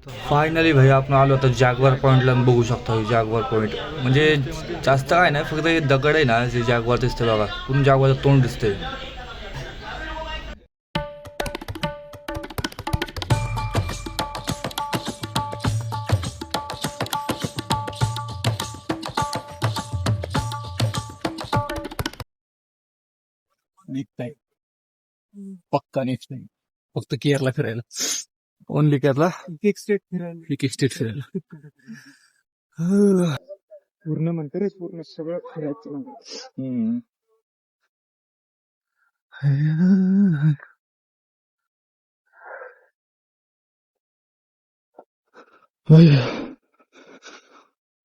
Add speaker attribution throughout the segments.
Speaker 1: Finally भाई आपण आलो आता जॅगवार पॉईंटला बघू शकता. जॅगवार पॉईंट म्हणजे जास्त काय नाही, फक्त हे दगड आहे ना, जे जॅगवार दिसते बघा, पूर्ण जॅगवारचं तोंड दिसते.
Speaker 2: निघताय पक्का नेक्स्ट नाही, फक्त केरला फिरायला. ओनली केरला, एक स्टेट फिरायला. पूर्ण म्हणते रे, पूर्ण सगळं फिरायचं.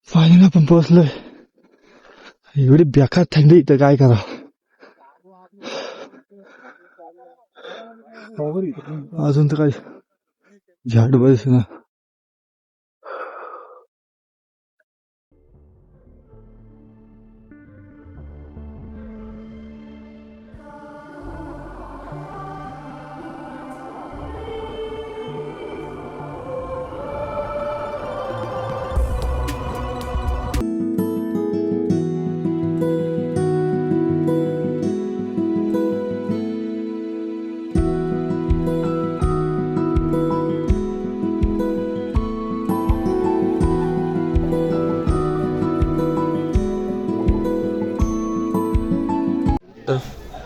Speaker 2: फायनल आपण पोहोचलोय. एवढी बेकार थंडी इथं, काय करा. अजून तर काय झाड बस ना.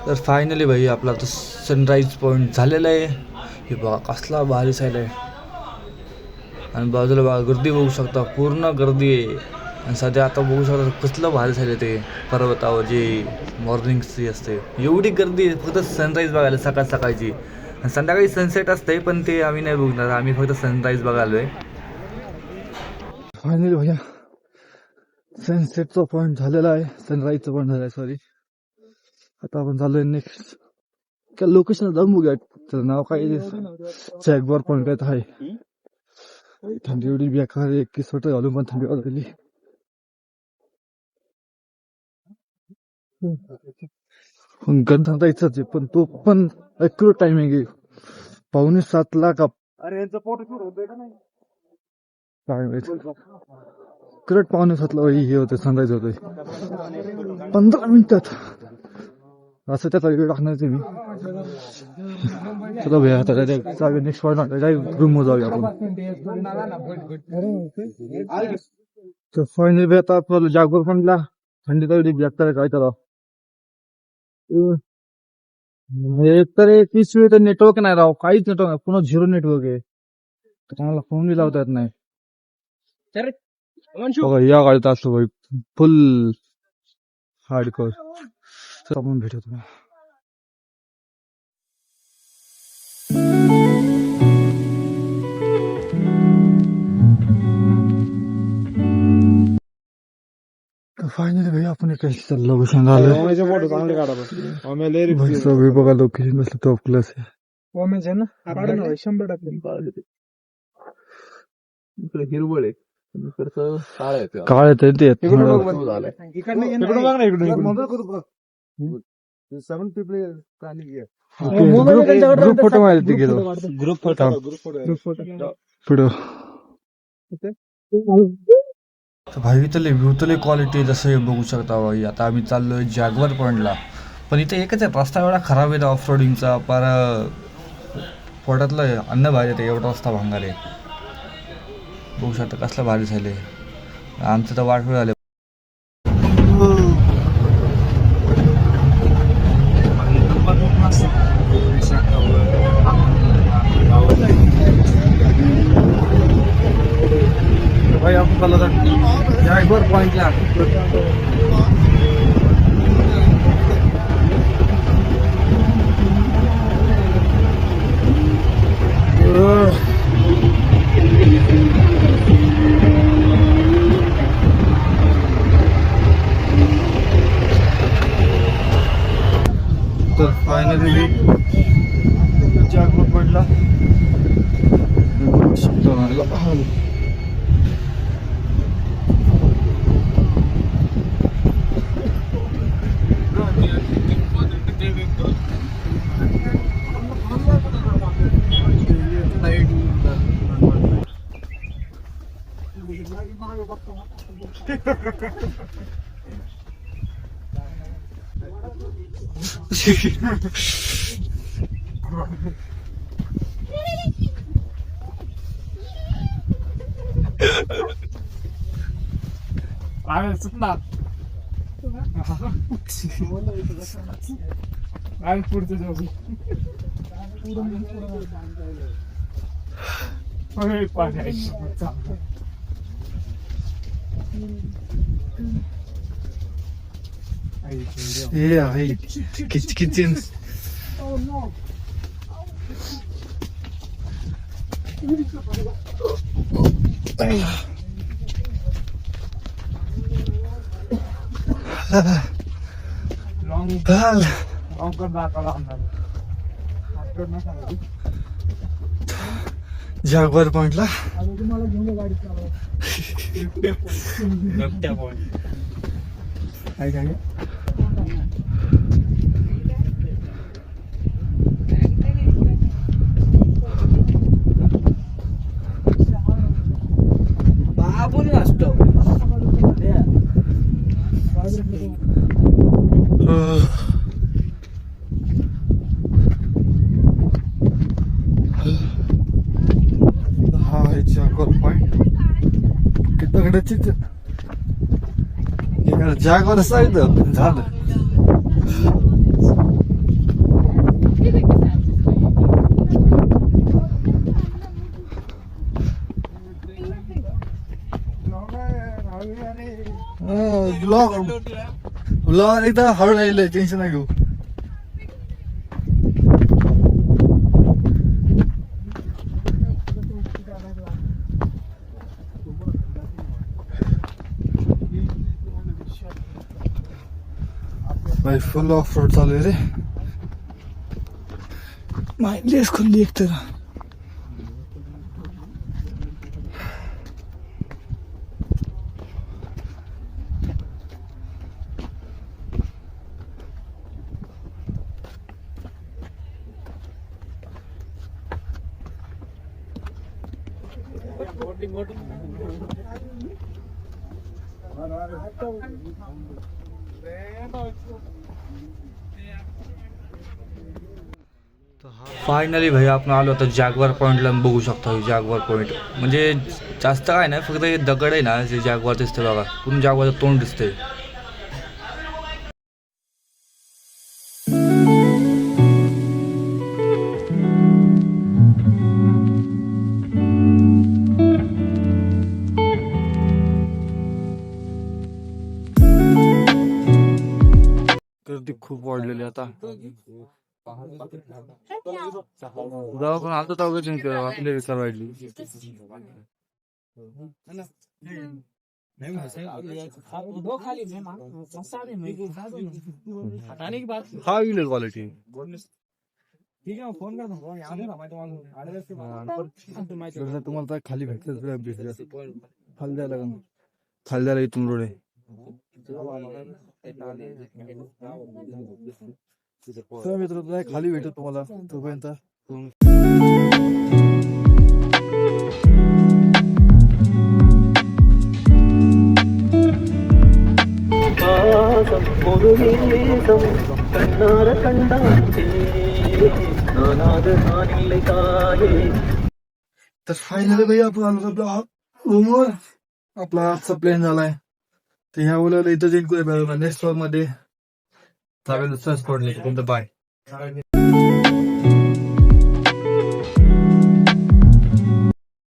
Speaker 1: तर फायनली भाई आपला आता सनराईज पॉईंट झालेला आहे. हे बघा कसला भारी साईड आहे. आणि बाजूला बघा गर्दी बघू शकता, पूर्ण गर्दी आहे. आणि सध्या आता बघू शकता कसलं भारी साईड आहे ते पर्वतावर, जे मॉर्निंगची असते. एवढी गर्दी आहे फक्त सनराईज बघायला सकाळची. आणि संध्याकाळी सनसेट असते, पण ते आम्ही नाही बघणार, आम्ही फक्त सनराईज बघायलो आहे.
Speaker 2: फायनली भैया सनसेटचा पॉईंट झालेला आहे, सनराईजचा पॉईंट झाला आहे, सॉरी. आता आपण चालूय नेक्स्ट लोकेशन जाऊन बघूया. त्याचं नाव काय, जॅगवार पॉईंट आहे. थंडी एवढी बेकार, एक स्वेटर घालून पण थंडी वाजली. गंधा जायचं, पण तो पण ॲक्युरेट टायमिंग आहे. 6:45 का. अरे यांचा फोटो शूट होतोय का नाही काय माहिती. करेक्ट 6:45 हे होते, सनराईज होतोय 15 मिनिटात. असं त्याचा व्हिडिओ टाकणार मी. चला भैया आता direct next point, direct room जाऊया आपण. तर फायनली भैया आता आपल्याला जागवार पॉईंटला थंडी तर एवढी बेकार काय तर. एक तर 30 वेळ तर नेटवर्क नाही राव, काहीच नेटवर्क नाही, पुन्हा 0 नेटवर्क आहे. तुम्हाला फोन बी लावता येत नाही. बघा या गाडीत असतो भाई फुल हार्डकोर. आपण भेटू तुम्हाला. फायनली भाई आपण एक लोकेशन आलो. सगळी बघा लोकेशन बसलं टॉप क्लास आहे. 100% हिरवळ आहे, काळ येते ते. ग्रुप फोटो माहिती गेलो, ग्रुप फोटो.
Speaker 1: भाई इथले व्ह्यू तले क्वालिटी जसं हे बघू शकता भाई. आता आम्ही चाललोय जॅगवार पॉईंटला, पण इथे एकच आहे, रस्ता एवढा खराब आहे ऑफ रोडिंगचा, पार पोटातलं अन्न बाहेर येते, एवढा रस्ता भांगार आहे. बघू शकता कसलं भारी झाले. आमचं तर वाट झाले.
Speaker 2: भाई आपण चाललो जॅगवार पॉईंटला. तर फायनली जॅगवार पॉईंटला पुढचं जाऊ किचन जागवार पॉइंटला
Speaker 1: बाबून असतो
Speaker 2: हा आहे जागवार पॉइंट दगडाचीच जागवार सांगितलं झालं ब्लॉग एकदा हळू राहिलंय टेन्शन नाही घेऊ भाई फुल ऑफ रोड चालू आहे रे माइंडलेस खुल्ली एक तर
Speaker 1: फायनली भाई आपण आलो आता जागवार पॉईंटला बघू शकता. जागवार पॉईंट म्हणजे जास्त काय नाही, फक्त हे दगड आहे ना जे जागवार दिसते बघा, पूर्ण जागवारचं तोंड दिसते.
Speaker 2: गर्दी खूप वाढलेली आता
Speaker 1: पण आता तर आपले विचार वाढली. हा येईल क्वालिटी
Speaker 2: तुम्हाला खाली भेटत खाली द्यायला इथून रोड आहे. मित्र खाली भेटत तुम्हाला तोपर्यंत तर फायनली भाई आपण आलो आपला रूमवर. आपला आजचा प्लॅन झालाय तर ह्या ओलाला इथं जाईल नेक्स्ट मध्ये ट्रॅव्हल सर्च पडले. बाय.